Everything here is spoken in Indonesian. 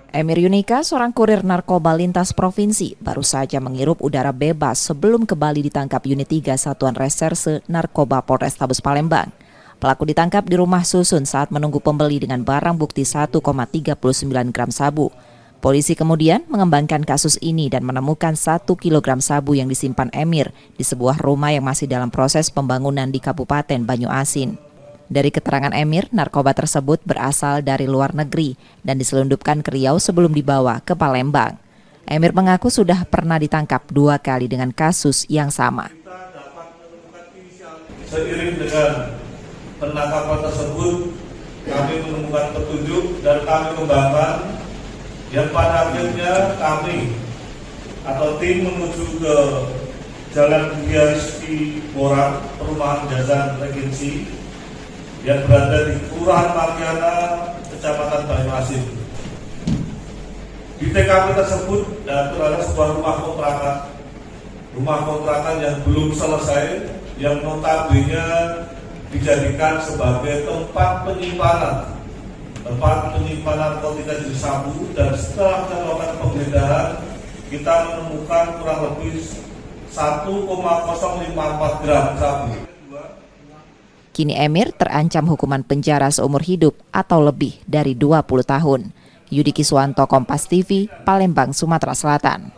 Emir Yunika, seorang kurir narkoba lintas provinsi, baru saja menghirup udara bebas sebelum kembali ditangkap Unit 3 Satuan Reserse Narkoba Polrestabes Palembang. Pelaku ditangkap di rumah susun saat menunggu pembeli dengan barang bukti 1,39 gram sabu. Polisi kemudian mengembangkan kasus ini dan menemukan 1 kilogram sabu yang disimpan Emir di sebuah rumah yang masih dalam proses pembangunan di Kabupaten Banyuasin. Dari keterangan Emir, narkoba tersebut berasal dari luar negeri dan diselundupkan ke Riau sebelum dibawa ke Palembang. Emir mengaku sudah pernah ditangkap 2 kali dengan kasus yang sama. Seiring dengan penangkapan tersebut, kami menemukan petunjuk dan kami kembangkan yang pada akhirnya kami atau tim menuju ke Jalan Buya Rizky Borang, Perumahan Jasa Regensi yang berada di Kelurahan Mariana, Kecamatan Banyuasin. Di TKP tersebut terdapat sebuah rumah kontrakan yang belum selesai, yang notabene dijadikan sebagai tempat penyimpanan narkotika jenis sabu, dan setelah melakukan penggeledahan kita menemukan kurang lebih 1,054 gram sabu. Kini Emir terancam hukuman penjara seumur hidup atau lebih dari 20 tahun. Yudi Kiswanto, Kompas TV, Palembang, Sumatera Selatan.